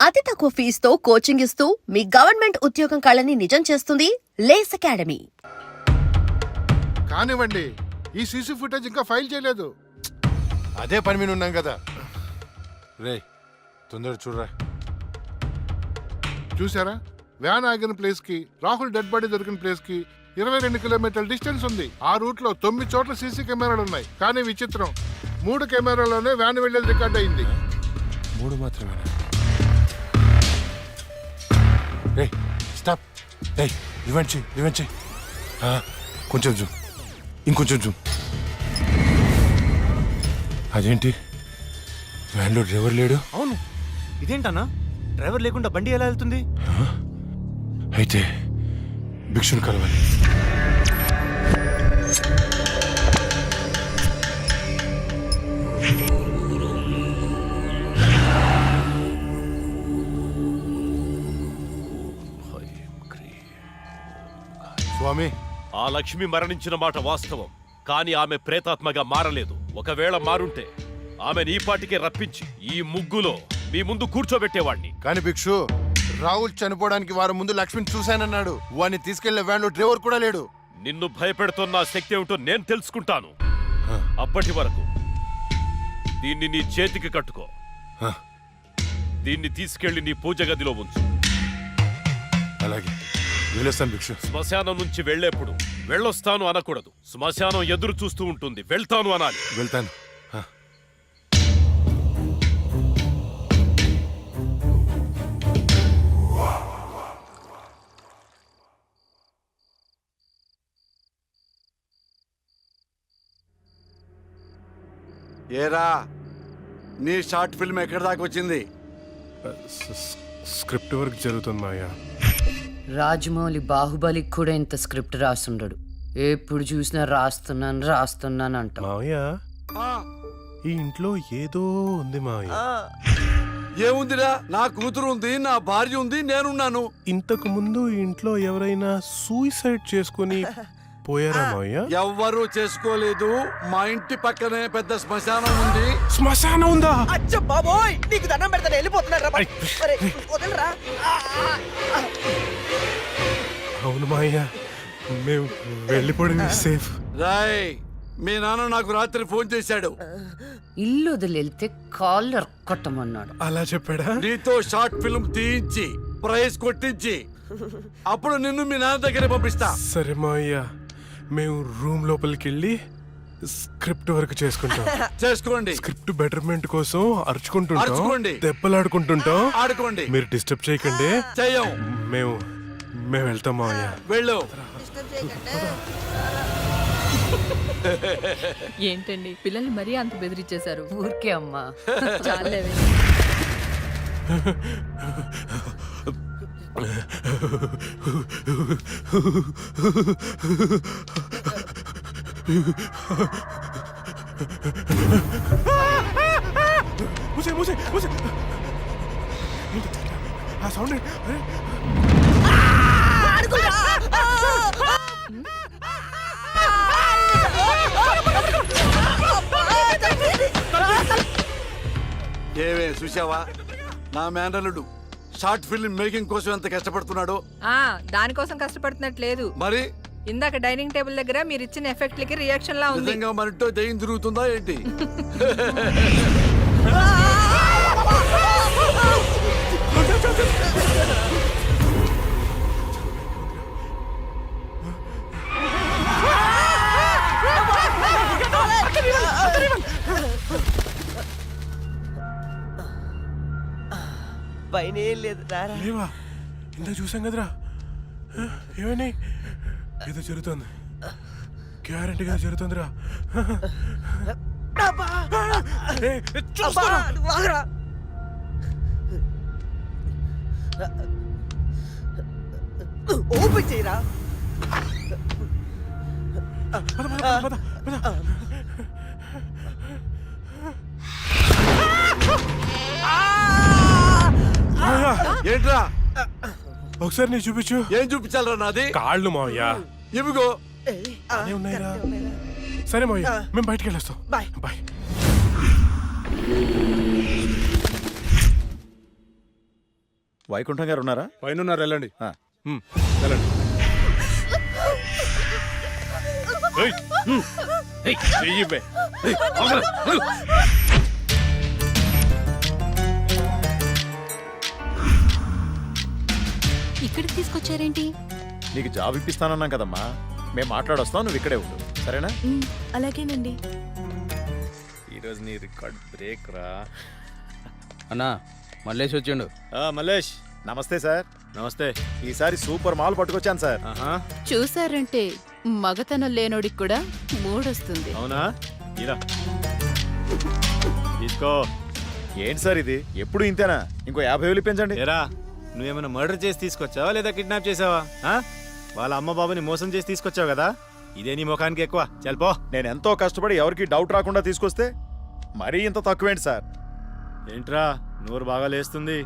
అతి తక్కువ ఫీజుతో కోచింగ్ ఇస్తూ మీ గవర్నమెంట్ ఉద్యోగం కళని నిజం చేస్తుంది లేస్ అకాడమీ. కానివ్వండి, ఈ సీసీ ఫుటేజ్ ఇంకా ఫైల్ చేయలేదు. అదే పని మీద ఉన్నాం కదా. రే తొందర చూడరా. చూసారా, వ్యాన్ ఆగిన ప్లేస్ కి రాహుల్ డెడ్ బాడీ దొరికిన ప్లేస్ కి 22 కిలోమీటర్ల డిస్టెన్స్ ఉంది. ఆ రూట్ లో 9 చోట్ల సీసీ కెమెరాలు ఉన్నాయి. కానీ విచిత్రం, 3 కెమెరాలోనే వ్యాన్ వెళ్లేది రికార్డ్ అయింది. 3 మాత్రమే. రే స్టాప్. రే రివెంజ్ కొంచెం జూమ్, ఇంకొంచెం జూమ్. అదేంటి వ్యాన్లో డ్రైవర్ లేడు? అవును, ఇదేంటన్నా డ్రైవర్ లేకుండా బండి ఎలా వెళ్తుంది? అయితే భిక్షుని కలవాలి. స్వామి, ఆ లక్ష్మి మరణించిన మాట వాస్తవం, కానీ ఆమె ప్రేతాత్మగా మారలేదు. ఒకవేళ మారుంటే ఆమెను ఈ పాటికే రప్పించి ఈ ముగ్గులో మీ ముందు కూర్చోబెట్టేవాణ్ణి. కాని భిక్షు, రాహుల్ చనిపోవడానికి వారం ముందు లక్ష్మిని చూశానన్నాడు. వాడిని తీసుకెళ్లిన వ్యాన్లో డ్రైవర్ కూడా లేడు. నిన్ను భయపెడుతున్న శక్తి ఏమిటో నేను తెలుసుకుంటాను. అప్పటి వరకు దీన్ని నీ చేతికి కట్టుకో. దీన్ని తీసుకెళ్లి నీ పూజ గదిలో ఉంచు. అలాగే వెళ్ళొస్తాను భిక్షు. శ్మశానం నుంచి వెళ్లేప్పుడు వెళ్ళొస్తాను అనకూడదు. శ్మశానం ఎదురు చూస్తూ ఉంటుంది, వెళ్తాను అనాలి. వెళ్తాను. ఏరా, నీ షార్ట్ ఫిల్మ్ ఎక్కడి దాకా వచ్చింది? స్క్రిప్ట్ వర్క్ జరుగుతుంది మాయా. రాజమౌళి బాహుబలికి కూడా ఇంత స్క్రిప్ట్ రాస్తుండడు. ఎప్పుడు చూసినా రాస్తున్నాను అంట. మావయ్య, ఈ ఇంట్లో ఏదో ఉంది మావయ్య. ఏముందిరా, నా కూతురు ఉంది, నా భార్య ఉంది, నేనున్నాను. ఇంతకు ముందు ఈ ఇంట్లో ఎవరైనా సూసైడ్ చేసుకుని పోయారా మావయ్య? ఎవ్వరూ చేసుకోలేదు. మా ఇంటి పక్కనే పెద్ద శ్మశానం ఉంది. శ్మశానం ఉందా? అచ్చ బాబోయ్, నీకు దండం పెడతాను, వెళ్ళిపోతున్నారా? అవును మావయ్య, మేము వెళ్ళిపోవడం సేఫ్. రాయ్, మీ నాన్న నాకు రాత్రి ఫోన్ చేశాడు. ఇల్లు వదిలితే కాళ్ళు ఎరక్కొట్టమన్నాడు. అలా చెప్పాడా? నీతో షార్ట్ ఫిల్మ్ తీయించి ప్రైజ్ కొట్టించి అప్పుడు నిన్ను మీ నాన్న దగ్గర పంపిస్తా. సరే మావయ్య, మేము రూమ్ లోపలికి వెళ్ళి స్క్రిప్ట్ వర్క్ చేసుకుంటాం. చేసుకోండి. స్క్రిప్ట్ బెటర్మెంట్ కోసం అరుచుకుంటుంటాం, అరుచుకోండి. దెబ్బలాడుకుంటుంటాం. ఆడుకోండి. మీరు డిస్టర్బ్ చేయకండి. చెయ్యం. మేము వెళ్తాం మావయ్య. వెళ్ళు. ఏంటండి పిల్లల్ని మరీ అంత బెదిరించేశారు? ఊరికే అమ్మా. చాలే. ఆ సౌండ్ ఏవే చూసావా, నా మేనల్లుడు షార్ట్ ఫిల్మ్ మేకింగ్ కోసం ఎంత కష్టపడుతున్నాడో. దానికోసం కష్టపడుతున్నట్లేదు. మరి ఇందాక డైనింగ్ టేబుల్ దగ్గర మీరు ఇచ్చిన ఎఫెక్ట్లకి రియాక్షన్ లా ఉంది. నిజంగా మనతో దయ్యం తిరుగుతుందా ఏంటి? పైన ఏం లేదు, లేవా? ఇంత చూసాం కదరా. ఏమని ఏదో జరుగుతుంది, గ్యారంటీగా జరుగుతుందిరా. ఓపెన్ చేయరా. ఏంట్రా? ఒకసారి నీ చూపించు. ఏం చూపించాలరా? నాది కాళ్ళు మావయ్య. ఇవిగో ఉన్నాయిరా. సరే మావయ్య, మేము బయటికి వెళ్ళొస్తాం. బాయ్. బాయ్. వైకుంఠం గారు ఉన్నారా? పైన ఉన్నారు, వెళ్ళండి. ఆ. వెళ్ళండి. ఇక్కడికి తీసుకొచ్చారేంటి? నీకు జాబ్ ఇప్పిస్తానన్నాం కదమ్మా, మేము మాట్లాడొస్తాం, నువ్వు ఇక్కడే ఉండు, సరేనా? అలాగేనండి. ఈరోజు నీ రికార్డ్ బ్రేక్ రా. అన్నా మల్లేష్ వచ్చిండు. మల్లేష్ నమస్తే సార్. నమస్తే. ఈసారి సూపర్ మాల్ పట్టుకొచ్చాను సార్. చూసారంటే మగతనం లేనోడికి కూడా మూడొస్తుంది. అవునా? ఇలా తీసుకో. ఏంటి సార్ ఇది, ఎప్పుడు ఇంతేనా? ఇంకో 50,000 పెంచండి. ఏరా, నువ్వేమైనా మర్డర్ చేసి తీసుకొచ్చావా లేదా కిడ్నాప్ చేసావా? వాళ్ళ అమ్మ బాబుని మోసం చేసి తీసుకొచ్చావు కదా, ఇదే నీ ముఖానికి ఎక్కువ. చల్పో. నేను ఎంతో కష్టపడి ఎవరికి డౌట్ రాకుండా తీసుకొస్తే మరీ ఇంత తక్కువేంటి సార్? ఏంట్రా నోరు బాగా లేస్తుంది?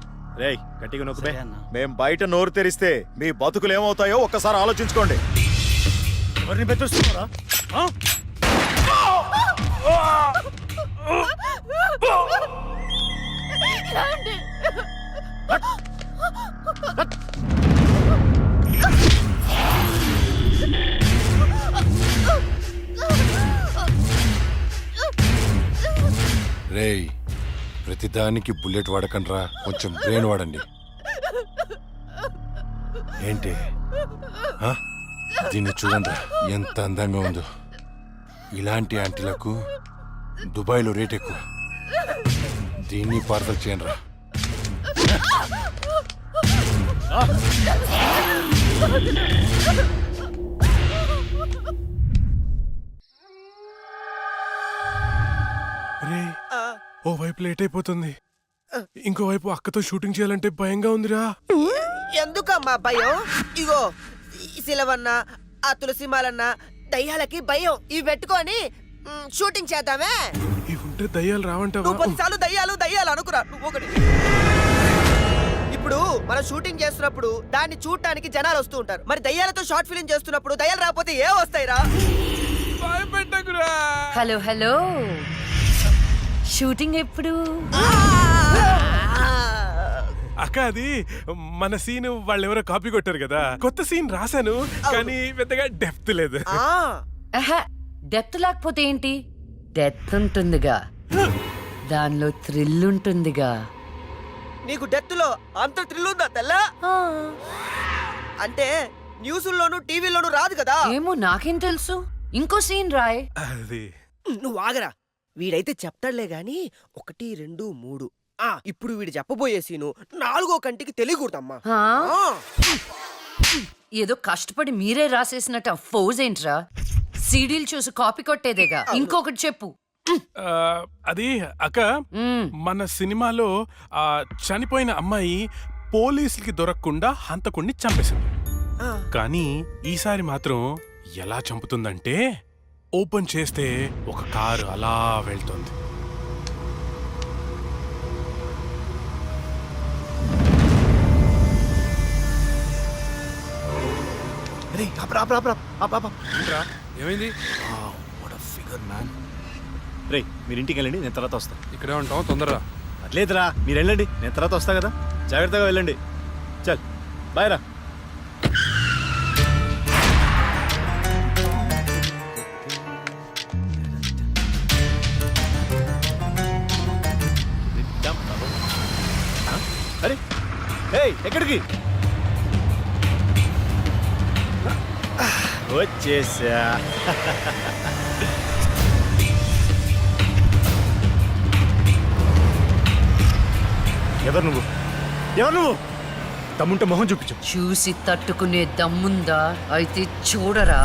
రేయ్ గట్టిగా నొక్కుపే. మేం బయట నోరు తెరిస్తే మీ బతుకులు ఏమవుతాయో ఒక్కసారి ఆలోచించుకోండి. ఎవరిని పెట్టొస్తున్నారా? రేయ్, ప్రతిదానికి బుల్లెట్ వాడకండ్రా, కొంచెం బ్రెయిన్ వాడండి. ఏంటి ఆ? దీన్ని చూడండి ఎంత అందంగా ఉందో. ఇలాంటి ఆంటీలకు దుబాయ్లో రేట్ ఎక్కువ. దీన్ని పార్సల్ చేయండి రా. రే, ఓ వైపు లేట్ అయిపోతుంది, ఇంకో వైపు అక్కతో షూటింగ్ చేయాలంటే భయంగా ఉందిరా. ఎందుకమ్మా భయం? ఇగో ఈ సిలవన్న, ఆ తులసిమాలన్న దయ్యాలకి భయం. ఇవి పెట్టుకొని షూటింగ్ చేద్దామే. ఇవి ఉంటే దయ్యాలు రావంటావా? నువ్వు 10 సార్లు దయ్యాలు దయ్యాలు అనుకురా, నువ్వు ఒకటి. ఇప్పుడు మనం షూటింగ్ చేస్తున్నప్పుడు దాన్ని చూడటానికి జనాలు వస్తూ ఉంటారు. మరి దయ్యాలతో షార్ట్ ఫిల్మ్ చేస్తున్నప్పుడు దయ్యాలు రాకపోతే ఏ వస్తాయిరా? హలో హలో, షూటింగ్ ఎప్పుడు? అక్క, అది మన సీన్ వాళ్ళు ఎవరో కాపీ కొట్టారు కదా, కొత్త సీన్ రాశాను కానీ పెద్దగా డెప్త్ లేదు. డెప్త్ లేకపోతే ఏంటి? డెత్ ఉంటుందిగా, దానిలో థ్రిల్ ఉంటుందిగా. నీకు డెత్ లో అంత థ్రిల్ ఉందా తెల్ల? అంటే న్యూస్లోను టీవీలోను రాదు కదా. ఏమో నాకేం తెలుసు. ఇంకో సీన్ రాయ్. అది నువ్వు ఆగరా, వీడైతే చెప్తాడులే గాని 1, 2, 3. ఇప్పుడు వీడు చెప్పబోయే సీను 4వ కంటికి తెలియకూడదమ్మా. హా? ఏదో కష్టపడి మీరే రాసేసినట్టు ఫోజ్ ఏంట్రా? సీడీలు చూసి కాపీ కొట్టేదేగా. ఇంకొకటి చెప్పు. అది అక్క, మన సినిమాలో ఆ చనిపోయిన అమ్మాయి పోలీసులకి దొరకకుండా హంతకుణ్ణి చంపేసింది. కానీ ఈసారి మాత్రం ఎలా చంపుతుందంటే, ఓపెన్ చేస్తే ఒక కారు అలా వెళ్తుంది. ఏమైంది? రే, మీరు ఇంటికి వెళ్ళండి, నేను తర్వాత వస్తా. ఇక్కడే ఉంటాం, తొందరగా. అట్లేదురా, మీరు వెళ్ళండి, నేను తర్వాత వస్తా కదా. జాగ్రత్తగా వెళ్ళండి. చల్ బాయ్ రా. అరే ఎక్కడికి వచ్చేసా? ఎవరు నువ్వు? ఎవరు నువ్వు? దమ్ముంటే మొహం చూపించు. చూసి తట్టుకునే దమ్ముందా? అయితే చూడరా.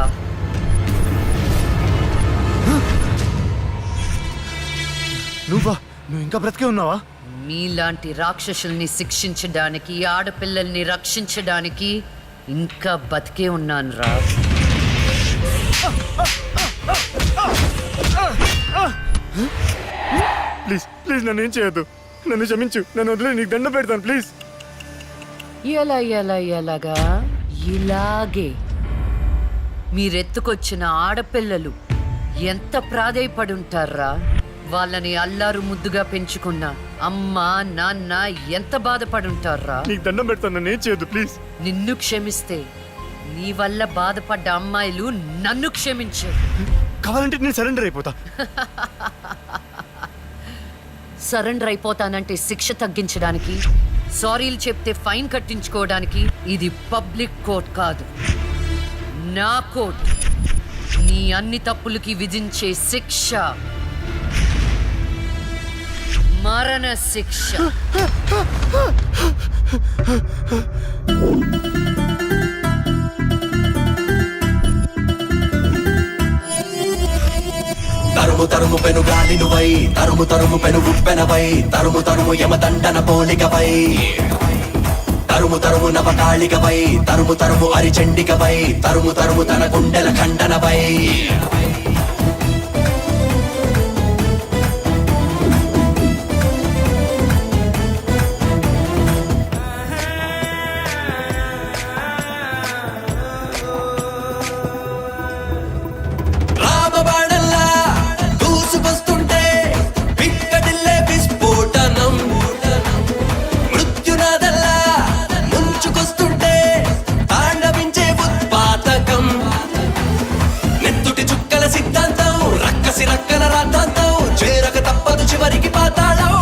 నువ్వు ఇంకా బ్రతికే ఉన్నావా? మీలాంటి రాక్షసుల్ని శిక్షించడానికి, ఆడపిల్లల్ని రక్షించడానికి ఇంకా బతికే ఉన్నాను రా. ప్లీజ్ ప్లీజ్ నన్ను ఏం చేయొద్దు, నన్ను క్షమించు, నన్ను వదిలే, నీకు దండం పెడతాను ప్లీజ్. ఎలాగా? ఇలాగే మీరెత్తుకొచ్చిన ఆడపిల్లలు ఎంత ప్రాధేయపడుంటారా? వాళ్ళని అల్లారు ముద్దుగా పెంచుకున్న అమ్మా నాన్న ఎంత బాధపడుంటారా. నీకు దండం పెడతాను, నన్ను ఏం చేయొద్దు ప్లీజ్. నిన్ను క్షమిస్తే నీ వల్ల బాధపడ్డ అమ్మాయిలు నన్ను క్షమించారు. కావాలంటే నేను సరెండర్ అయిపోతా. సరెండర్ అయిపోతానంటే శిక్ష తగ్గించడానికి, సారీలు చెప్తే ఫైన్ కట్టించుకోవడానికి ఇది పబ్లిక్ కోర్ట్ కాదు, నా కోర్ట్. నీ అన్ని తప్పులకి విధించే శిక్ష మరణ శిక్ష. తరుము తరుము పెను గాలి నువ్వై, తరుము తరుము పెను ఉప్పెనవై, తరుము తరుము యమదండన పోలికవై, తరుము తరుము నవకాళికవై, తరుము తరుము అరిచండికవై, తరుము తరుము తన గుండెల ఖండనవై. రామబాణల్లా దూసుకొస్తుంటే పిక్కడిల్లే విస్ఫోటనం, మృత్యునాదల్లా ముంచుకొస్తుంటే తాండవించే ఉత్పాతకం, నెత్తుటి చుక్కల సిద్ధాంతం, రక్కసి రక్కల రాద్ధాంతం, చేరక తప్పదు చివరికి పాతాళం,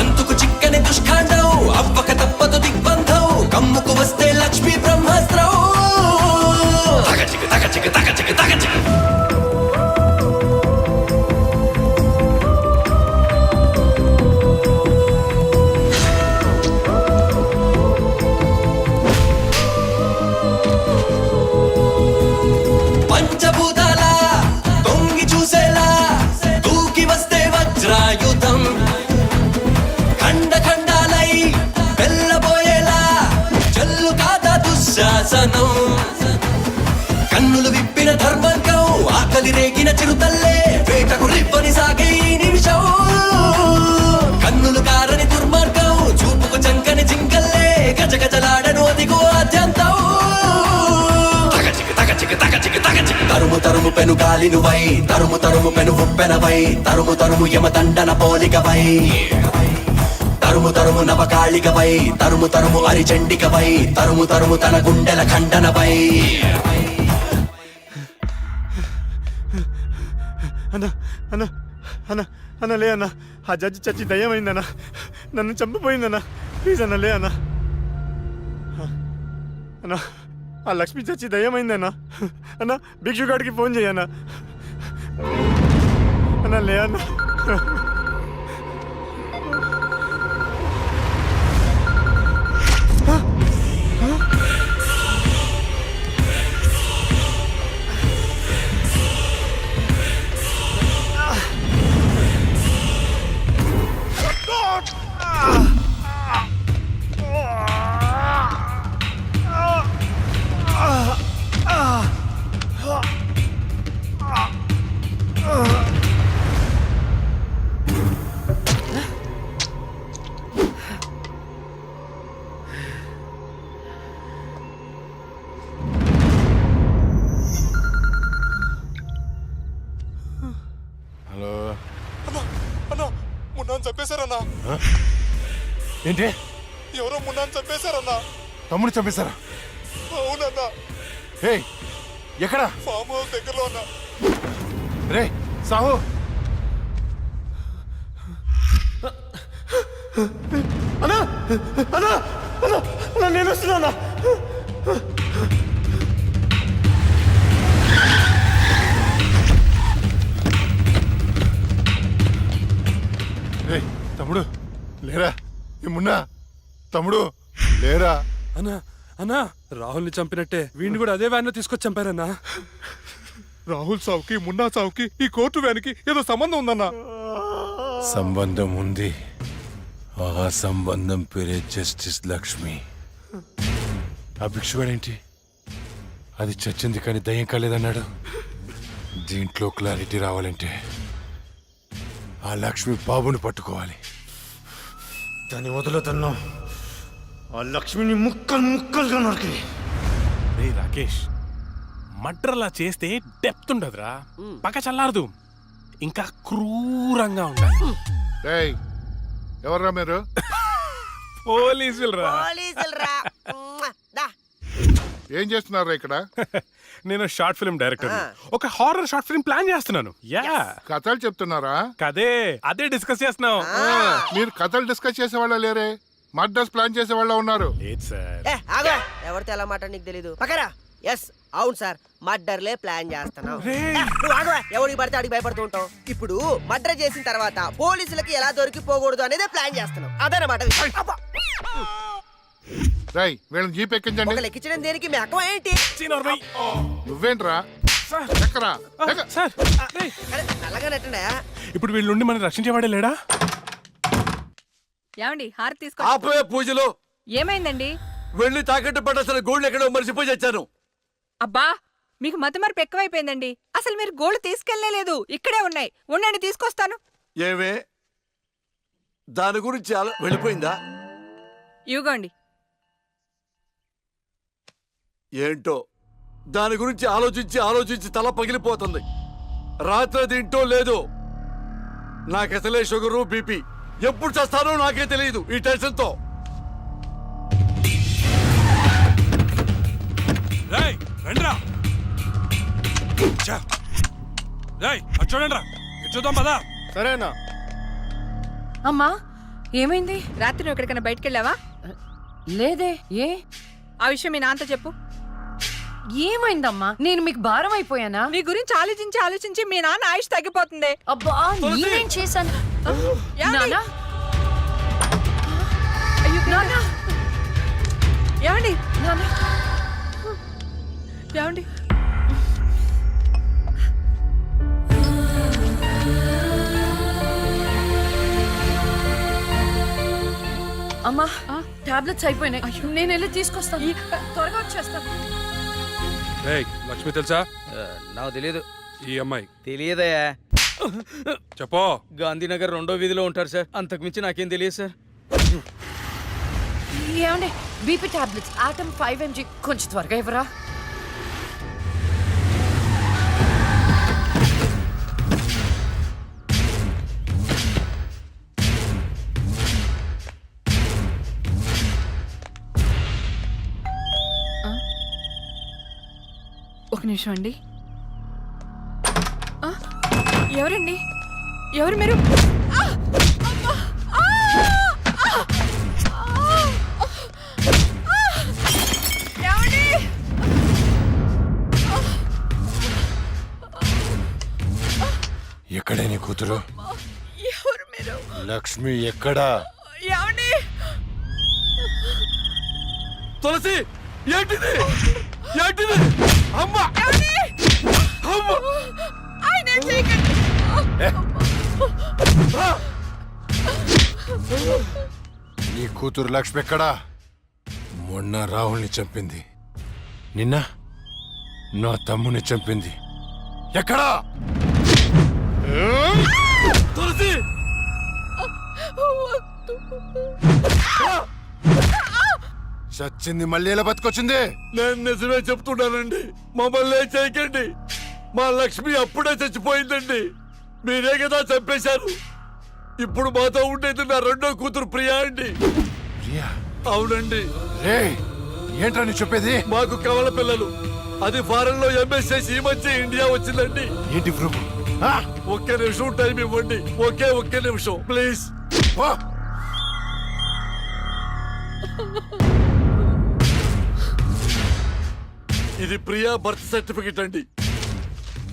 అంతుకు చిక్కని దుష్కాండం, అవ్వక తప్పదు దిగ్బంధం, కమ్ముకు వస్తే లక్ష్మీ బ్రహ్మాస్త్రం. తగచిక తగచిక తగచిక తగచిక. పంచభూతాల తొంగి చూసేలా దూకి వస్తే వజ్రాయుధం, ఖండ ఖండాలై వెళ్ళబోయేలా జల్లు కాదా దుశ్శాసనం, కన్నులు విప్పిన ధర్మంకం, ఆకలి రేగిన చిరుతల్లే వేటకు రివ్వని సాగే ఈ నిమిషం, కన్నులు కారని దుర్మార్గం, చూపుకు చంకని జింకల్లే గజగజలాడను అదిగో ఆద్యంతం. తగచిక తగచిక తగచిక తగచిక. తరుము తరుము పెను గాలి నువ్వై, తరుము తరుము పెను ఉప్పెనవై, తరుము తరుము యమదండన పోలికవై, తరుము తరుము నవకాళికవై, తరుము తరుము అరిచండికవై, తరుము తరుము తన గుండెల ఖండనవై. అన్న అన్న అన్న అన్న లే అన్న, ఆ జడ్జి చచ్చి దయ్యమైందన్న, నన్ను చంపిపోయిందన్న, ప్లీజ్ అన్న లే అన్న. అన్న ఆ లక్ష్మి చచ్చి దయ్యమైందన్న, అన్న భిక్షుగాడికి ఫోన్ చేయన్న, అన్న లే అన్న. హలో, అన్న మున్నాను చంపేశారన్నా. ఏంటి? ఎవరో మున్నాను చంపేశారన్నా. తమ్ముడు చంపేశారా? అవునన్నా, ఏయ్ ఎక్కడ? ఫామ్ హౌస్ దగ్గరలో అన్నా. రే సాహు, అన్నా అన్నా అన్నా అన్నా నేను వస్తున్నా. రే తమ్ముడు లేరా? ఏమున్నా తమ్ముడు లేరా? అన్నా అన్నా, రాహుల్ని చంపినట్టే వీడిని కూడా అదే వ్యాన్ లో తీసుకొచ్చి చంపారన్నా. రాహుల్ సావుకి మున్నా సావుకి ఈ కోర్టు వ్యానికి ఏదో సంబంధం ఉందన్నా. సంబంధం ఉంది. ఆ సంబంధం పేరే జస్టిస్ లక్ష్మి. ఆ భిక్షుగాడేంటి అది చచ్చింది కానీ దయ్యం కాలేదన్నాడు. దీంట్లో క్లారిటీ రావాలంటే ఆ లక్ష్మి బాబుని పట్టుకోవాలి. దాన్ని వదులుతున్నా, ఆ లక్ష్మిని ముక్కలు ముక్కలుగా నరికి. రే రాకేష్, మర్డర్ అలా చేస్తే డెప్త్ ఉండదురా, పక్క చల్లారదు, ఇంకా క్రూరంగా ఉండాలి. రేయ్ ఎవర్రా మీరు? పోలీసులు రా. పోలీసులురా. దా. ఏం చేస్తున్నారా ఇక్కడ? నేను షార్ట్ ఫిల్మ్ డైరెక్టర్. ఒక హారర్ షార్ట్ ఫిల్మ్ ప్లాన్ చేస్తున్నాను. యా, కథలు చెప్తున్నారా? అదే డిస్కస్ చేస్తున్నాం. మీరు కథలు డిస్కస్ చేసే వాళ్ళ లేరే, మర్డర్స్ ప్లాన్ చేసే వాళ్ళ ఉన్నారు. లేదు సార్. ఏ, ఆగు. ఎవరితో ఎలా మాట నీకు తెలీదు. పక్కరా. ఎస్, అవును సార్, మర్డర్లే ప్లాన్ చేస్తున్నాం. నువ్వు ఆగవా, ఎవరికి పడితే అడిగి భయపడుతూ ఉంటావు. ఇప్పుడు మర్డర్ చేసిన తర్వాత పోలీసులకి ఎలా దొరికిపోకూడదు అనేదే ప్లాన్ చేస్తున్నాం. అదనమాట విషయం. అబ్బా. రై, వీళ్ళని జీప్ ఎక్కించండి. ఒక లెక్కించడం దేనికి మీ అక్కం ఏంటి? నువ్వేంట్రా? ఎక్కరా? ఎక్క. సార్, అరే, నల్లగా నెట్టండా. ఇప్పుడు వీళ్ళ నుండి మనం రక్షించేవాడే లేడా? ఏమండి హారతి తీసుకో. ఆపే పూజలో ఏమైందండి? వెళ్ళి తాకట్టు పట్టాల్సిన గోల్డ్ ఎక్కడో మర్చిపోయి వచ్చాను. అబ్బా, మీకు మతిమరుపు ఎక్కువైపోయిందండి. అసలు మీరు గోల్డ్ తీసుకెళ్లలేదు, ఇక్కడే ఉన్నాయి. ఉండండి, తీసుకొస్తాను. ఏమే దాని గురించి వెళ్ళిపోయిందా? ఇవ్వండి. ఏంటో దాని గురించి ఆలోచించి ఆలోచించి తల పగిలిపోతుంది. రాత్రి తింటో లేదు. నాకసలే షుగరు, బీపీ. ఎప్పుడు చేస్తానో నాకే తెలియదు ఈ టెన్షన్తో. చూద్దాం పదా. సరేనా? అమ్మా, ఏమైంది? రాత్రి నువ్వు ఎక్కడికైనా బయటకెళ్ళావా? లేదే. ఏ? ఆ విషయం మీ నాన్నతో చెప్పు. ఏమైందమ్మా? నేను మీకు భారం అయిపోయానా? నీ గురించి ఆలోచించి ఆలోచించి మీ నాన్న ఆయుష్ తగ్గిపోతుంది. అబ్బా, నేనేం చేశాను? ఏమండి? నాన్నా? అయ్యో, నాన్నా? ఏమండి? నాన్నా? ఏమండి? అమ్మా, టాబ్లెట్స్ అయిపోయినాయి. నేను వెళ్ళి తీసుకొస్తాను. త్వరగా వచ్చేస్తాను. లక్ష్మి తెలుసా? నాకు తెలియదు. ఈ అమ్మాయి తెలియదయ్యా. చెప్పో. గాంధీనగర్ 2వ వీధిలో ఉంటారు సార్. అంతకు మించి నాకేం తెలియదు సార్. ఏమండి, బీపీ టాబ్లెట్స్ ఆటమ్ 5 mg కొంచెం త్వరగా ఇవ్వరా? ఒక నిమిషం అండి. ఎవరండి? ఎవరు మీరు? ఎక్కడే నీ కూతురు? ఎవరు మీరు? లక్ష్మి ఎక్కడా? ఏమండి? తులసి, ఏంటిది? ఏంటిది? అమ్మా! అమ్మా! ఆయన చేయకండి. నీ కూతురు లక్ష్మి ఎక్కడా? మొన్న రాహుల్ని చంపింది, నిన్న నా తమ్ముని చంపింది. ఎక్కడా? తులసి! చచ్చింది మళ్ళీ ఎలా బతికొచ్చింది? నేను నిజమే చెప్తున్నానండి. మమ్మల్ని ఏం చేయకండి. మా లక్ష్మి అప్పుడే చచ్చిపోయిందండి. మీరే కదా చంపేశారు. ఇప్పుడు మాతో ఉండేది నా రెండో కూతురు ప్రియా అండి. ప్రియా? అవునండి. రే, ఏంట్రా నీ చెప్పేది? మాకు కవల పిల్లలు. అది ఫారెన్ లో ఎంఎస్ చేసి ఈ మధ్య ఇండియా వచ్చిందండి. ఏంటి ప్రూఫ్? ఒక్క నిమిషం టైం ఇవ్వండి. ఒక్క నిమిషం ప్లీజ్. ఇది ప్రియా బర్త్ సర్టిఫికెట్ అండి.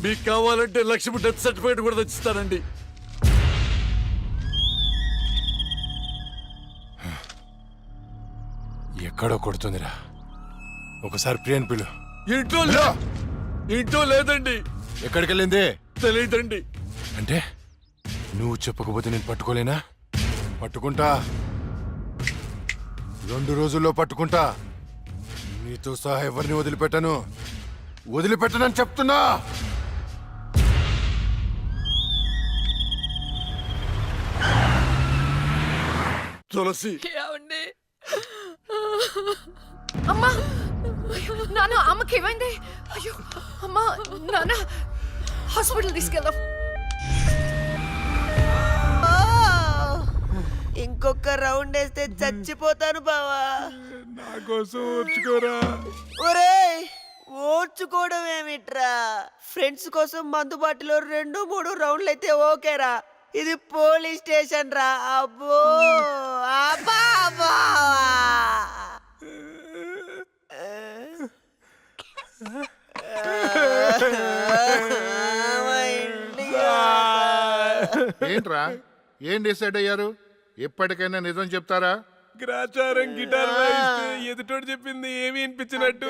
మీకు కావాలంటే లక్ష్మి డెత్ సర్టిఫికెట్ కూడా తెచ్చిస్తానండి. ఎక్కడో కొడుతుందిరా. ఒకసారి ప్రియని పిలు. ఇంట్లో లేదండి. ఎక్కడికి వెళ్ళింది? తెలియదండి. అంటే నువ్వు చెప్పకపోతే నేను పట్టుకోలేనా? పట్టుకుంటా, 2 రోజుల్లో పట్టుకుంటా. నీతో సహా ఎవరిని వదిలిపెట్టనని చెప్తున్నా. తులసి, అమ్మా, నాన్న, అమ్మకి ఏమైంది? అయ్యో, అమ్మా, నాన్న, హాస్పిటల్ తీసుకెళ్దాం. ఇంకొక రౌండ్ వేస్తే చచ్చిపోతాను బావా. నా కోసం ఓర్చుకోరా. ఒరేయ్ ఓర్చుకోవడం ఏమిట్రా, ఫ్రెండ్స్ కోసం మందుబాటులో 2-3 రౌండ్లు అయితే ఓకేరా. ఇది పోలీస్ స్టేషన్ రా. అబ్బో అబ్బా అబ్బా. ఏంట్రా ఏం డిసైడ్ అయ్యారు? ఎప్పటికైనా నిజం చెప్తారా? గ్రాచారం గిటార్ వాయిస్తే ఎదుటోడు చెప్పింది ఏమి వినిపించినట్టు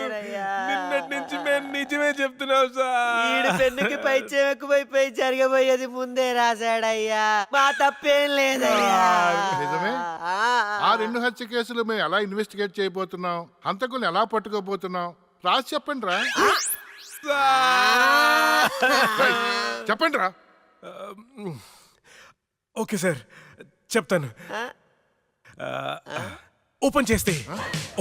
నిన్నటి నుంచి మేము నిజమే చెప్తున్నాం సార్. ఈడు పెన్నుకి పైత్యం ఎక్కువైపోయి జరగబోయేది ముందే రాశాడయ్యా. మా తప్పేం లేదయ్యా. నిజమే. ఆ 2 హత్య కేసులు మేము ఎలా ఇన్వెస్టిగేట్ చేయబోతున్నాం, హంతకుల్ని ఎలా పట్టుకోబోతున్నాం రాసి చెప్పండి రా. చెప్పండి రా. ఓకే సార్ చెప్తాను. ఓపెన్ చేస్తే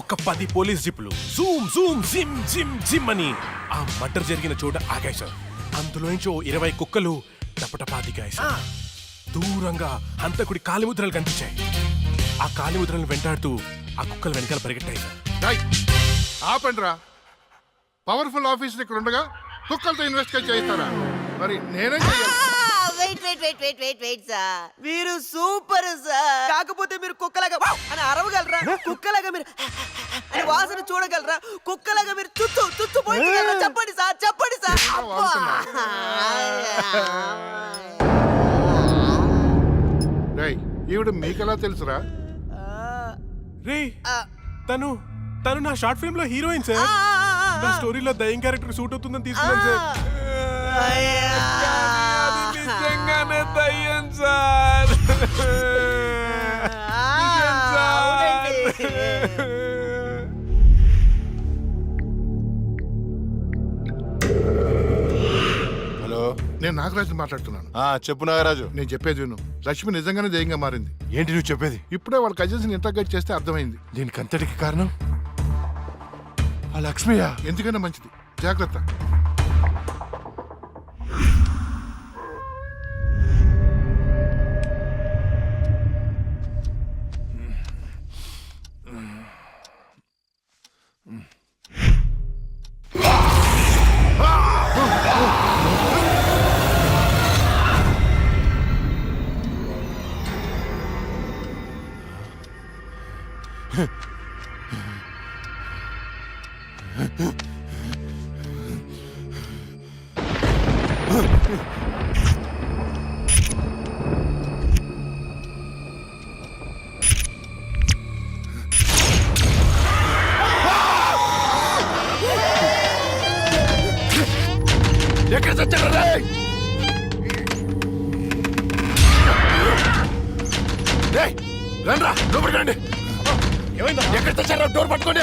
ఒక 10 పోలీస్ జీపులు జూమ్ జూమ్ జిమ్ జిమ్ జిమ్ అని ఆ మర్డర్ జరిగిన చోట ఆగాయి సార్. అందులోంచి 20 కుక్కలు టపటపా దిగాయి సార్. దూరంగా హంతకుడి కాలిముద్రలు కనిపించాయి. ఆ కాలిముద్రలను వెంటాడుతూ ఆ కుక్కలు వెనకాల పరిగెట్టాయి సార్. ఆపండి రా. పవర్ఫుల్ ఆఫీసర్ ఇక్కడ ఉండగా కుక్కలతో ఇన్వెస్టిగేట్ చేయిస్తారా? మరి నేనే చేయాలి. వెయిట్ సార్, మీరు సూపర్ సార్. కాకపోతే మీరు కుక్కలాగా వావ్ అని అరవగలరా? కుక్కలాగా మీరు అని వాసన చూడగలరా? కుక్కలాగా మీరు చుచ్చు పోయించగలరా? చెప్పండి సార్, చెప్పండి సార్. రేయ్, ఈవిడ మీకెలా తెలుసురా? రే తను తను నా షార్ట్ ఫిల్మ్ లో హీరోయిన్ సార్. నా స్టోరీలో దయ్యం క్యారెక్టర్ సూట్ అవుతుందని తీసుకున్నాను సార్. అది నిజంగానే దయ్యం సార్. నిజం సార్. హలో, నేను నాగరాజు మాట్లాడుతున్నాను. చెప్పు నాగరాజు. నేను చెప్పేది విను. లక్ష్మి నిజంగానే దెయ్యంగా మారింది. ఏంటి నువ్వు చెప్పేది? ఇప్పుడే వాళ్ళ కజిన్స్ ఇంటర్గేట్ చేస్తే అర్థమైంది. దీనికి అంతటికి కారణం ఆ లక్ష్మియా? ఎందుకైనా మంచిది, జాగ్రత్త. ఎక్కడ చచ్చారు రేయ్? రేయ్, రండ్రా, లోపలికి రండి. ఎక్కడ చచ్చారో డోర్ పట్టుకోండి.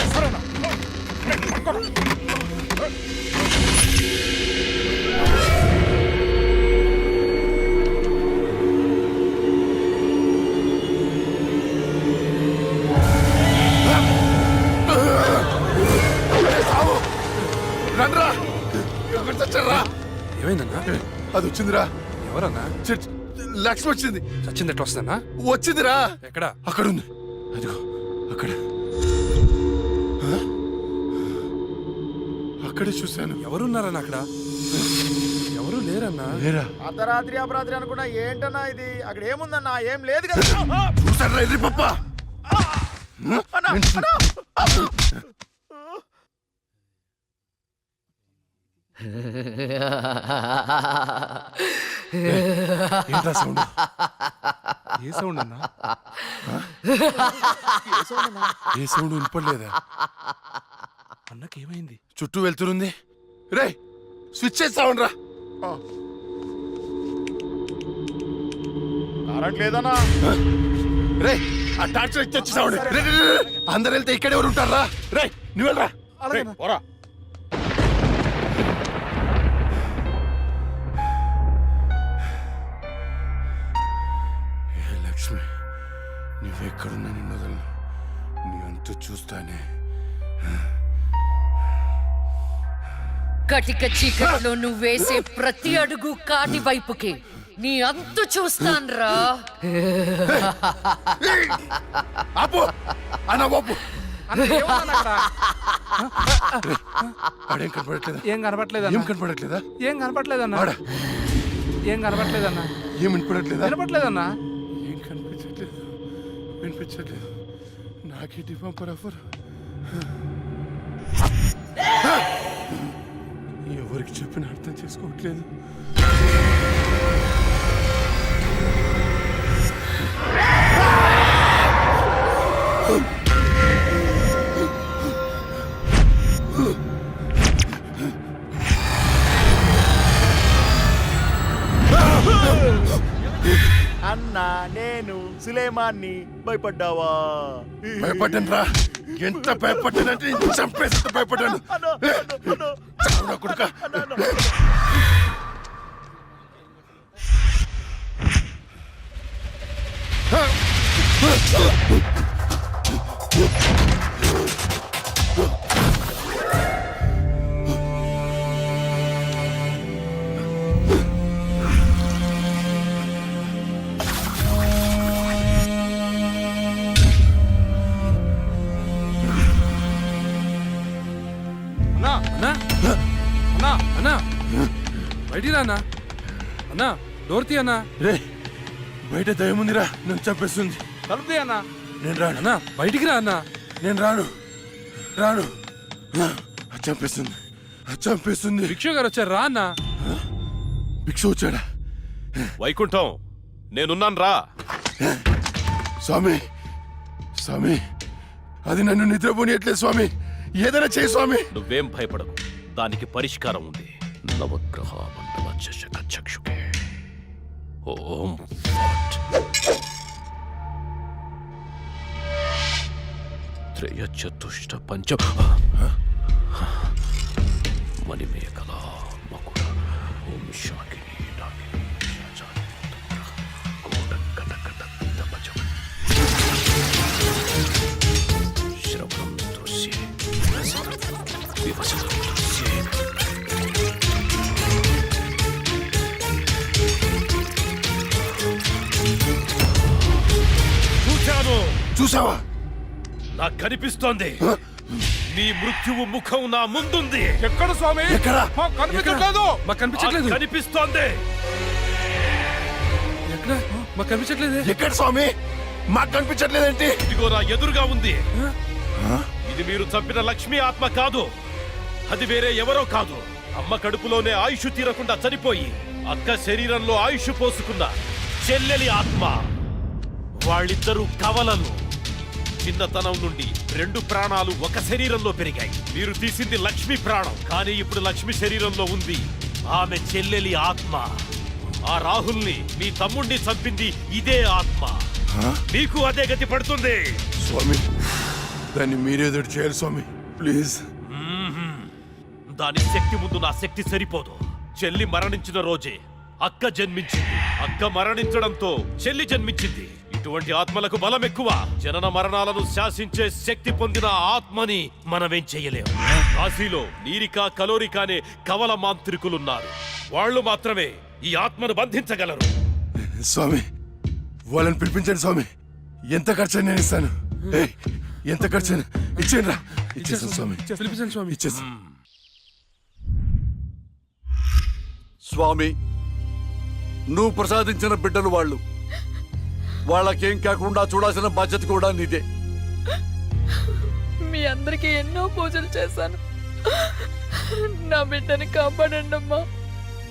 రండ్రా, ఎక్కడ చచ్చారా? ఏమైందన్నా? అది వచ్చిందిరా. ఎవరన్నా? లక్ష్మి వచ్చింది. చచ్చింది ఎట్లా వస్తానా? వచ్చిందిరా. ఎక్కడ? అక్కడ ఉంది. అదిగో అక్కడ. అక్కడే చూశాను. ఎవరున్నారన్నా అక్కడ? ఎవరు లేరన్నా. లేరా? అర్ధరాత్రి అపరాత్రి అనుకున్నా ఏంటన్నా ఇది? అక్కడ ఏముందన్నా? ఏం లేదు కదా. చూసారా ఎర్రి పప్ప? ఏంట్రా సౌండ్? ఏ సౌండ్ అన్నా? ఏ సౌండ్ వినపడలేదా? అన్నకేమైంది? చుట్టూ వెళ్తురుంది. రే, స్విచ్ చేసి సౌండ్ రా. కరెంట్ లేదన్నా. రే, ఆ టార్చ్ లైట్ తెచ్చి సౌండ్. అందరు వెళ్తే ఇక్కడ ఎవరు ఉంటారా? రే, నువ్వు వెళ్ళరా. పోరా. లక్ష్మి, నువ్వెక్కడున్నా నిన్ను వదలను. నీ అంతు చూస్తానే. కటిక చీకట్లో నువ్వేసే ప్రతి అడుగు కాటి వైపుకే. నీ అంతు చూస్తాన్రా. ఆపు అన్న బాపు ఏం కనపట్లేదా? ఏం కనపడట్లేదా? ఏం కనపట్లేదన్నా? ఆడ ఏం కనపట్లేదన్నా? ఏం వినపడట్లేదా? కనపట్లేదన్నా? ఏం కనిపించట్లేదు, వినిపించట్లేదు. నాకేంటి పంపర్ ఆఫర్? ఎవరికి చెప్పిన అర్థం చేసుకోవట్లేదు. అన్నా నేను సులేమాన్ని భయపడ్డావా? భయపడ్డాను రా. ఎంత భయపడ్డానంటే చంపేస్తే భయపడ్డాను. చావురా కొడుకా. అన్నా అన్నా అన్నా అన్నా బయటికి రా అన్నా. అన్నా డోర్ తీ అన్నా. రే బయట దయముందిరా, నన్ను చంపేస్తుంది. తలుపు అన్నా. నేను రాను. అన్నా బయటికి రా అన్నా. నేను రాను రాను. చంపేస్తుంది, చంపేస్తుంది. భిక్షు గారు వచ్చారు, రా అన్నా. భిక్ష వచ్చాడా? వైకుంఠం నేనున్నాను రా. స్వామి స్వామి, అది నన్ను నిద్రపోనియట్లేదు స్వామి. ఏదైనా చేయి స్వామి. నువ్వేం భయపడకు, దానికి పరిష్కారం ఉంది. నవగ్రహ మండల చషక చక్షుకే ఓం ఫట్ త్రయ చతుష్ట పంచ మణిమేకల మకుట ఓం శాకిని నాగిని శాచాని కోట కట కట తపజం శ్రవణం దృశ్యే వివసనం దృశ్యే చూశాను. చూసావా? నాకు కనిపిస్తోంది. నీ మృత్యువు ముఖం నా ముందుంది. ఎక్కడ స్వామి? ఎక్కడ? మాకు కనిపించట్లేదు. మాకు కనిపించట్లేదు. కనిపిస్తోంది. ఎక్కడ? మాకు కనిపించట్లేదు. ఎక్కడ స్వామి? మాకు కనిపించట్లేదేంటి? ఇదిగో నా ఎదురుగా ఉంది. ఇది మీరు చంపిన లక్ష్మీ ఆత్మ కాదు. అది వేరే ఎవరో కాదు. అమ్మ కడుపులోనే ఆయుష్ తీరకుండా చనిపోయి అక్క శరీరంలో ఆయుష్ పోసుకున్న చెల్లెలి ఆత్మ. వాళ్ళిద్దరూ కవలలు. చిన్నతనం నుండి 2 ప్రాణాలు ఒక శరీరంలో పెరిగాయి. మీరు తీసింది లక్ష్మి ప్రాణం, కానీ ఇప్పుడు లక్ష్మి శరీరంలో ఉంది ఆమె చెల్లెలి ఆత్మ. ఆ రాహుల్ని మీ తమ్ముణ్ణి చంపింది ఇదే ఆత్మ. మీకు అదే గతి పడుతుంది. స్వామి దాన్ని మీరేదో చేయాలి స్వామి, ప్లీజ్. దాని శక్తి ముందు నా శక్తి సరిపోదు. చెల్లి మరణించిన రోజే అక్క జన్మించింది. అక్క మరణించడంతో చెల్లి జన్మించింది. ఇటువంటి ఆత్మలకు బలం ఎక్కువ. జనన మరణాలను శాసించే శక్తి పొందిన ఆత్మని మనమేం చెయ్యలేము. కాశీలో నీరిక కలోరిక అనే కవల మాంత్రికులున్నారు. వాళ్ళు మాత్రమే ఈ ఆత్మను బంధించగలరు. స్వామి వాళ్ళని పిలిపించండి స్వామి. ఎంత ఖర్చు నేను ఇస్తాను. ఏయ్, ఎంత ఖర్చు ఇచ్చేయండి రా. ఇచ్చేసాను స్వామి. పిలిపించండి స్వామి. ఇచ్చేసాను. స్వామి నువ్వు ప్రసాదించిన బిడ్డలు వాళ్ళు. వాళ్ళకేం కాకుండా చూడాల్సిన బాధ్యత కూడా నీదే. మీ అందరికీ ఎన్నో పూజలు చేశాను. నా బిడ్డని కాపాడండి అమ్మా.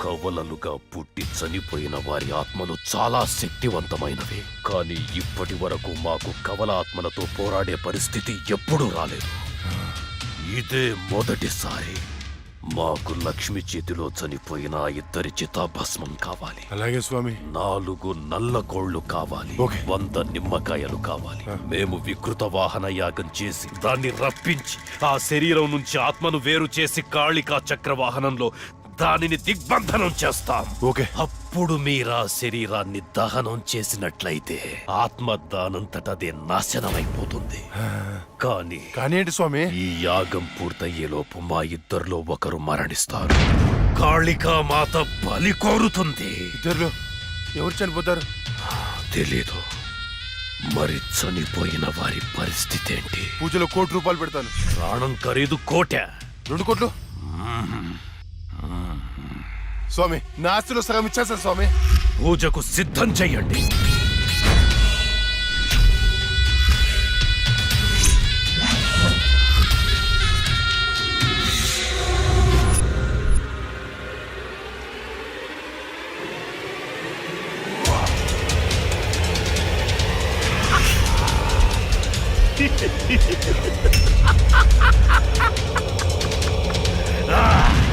కవలలుగా పుట్టి చనిపోయిన వారి ఆత్మలు చాలా శక్తివంతమైనవి. కానీ ఇప్పటి వరకు మాకు కవల ఆత్మలతో పోరాడే పరిస్థితి ఎప్పుడూ రాలేదు. ఇదే మొదటిసారి. మాకు లక్ష్మి చేతిలో చనిపోయిన 2 చితాభస్మం కావాలి. అలాగే స్వామి. 4 నల్ల కోళ్లు కావాలి. 100 నిమ్మకాయలు కావాలి. మేము వికృత వాహన యాగం చేసి దాన్ని రప్పించి ఆ శరీరం నుంచి ఆత్మను వేరు చేసి కాళికా చక్రవాహనంలో దానిని దిగ్బంధనం చేస్తాం. అప్పుడు మీరా శరీరాన్ని దహనం చేసినట్లయితే ఆత్మ దానంతటదే నాశనమైపోతుంది. కానీ ఏంటి స్వామి? ఈ యాగం పూర్తయ్యేలోపు మా ఇద్దరిలో ఒకరు మరణిస్తారు. కాళికా మాత బలి కోరుతుంది. ఎవరు చనిపోతారు? తెలీదు. మరి చనిపోయిన వారి పరిస్థితి ఏంటి? పూజలో ₹1,00,00,000 పెడతాను. ప్రాణం ఖరీదు 1,00,00,000. 2 కోట్లు. స్వామి, నా ఆస్తిలో సగం ఇచ్చేస్తాను స్వామి. పూజకు సిద్ధం చెయ్యండి. Ah!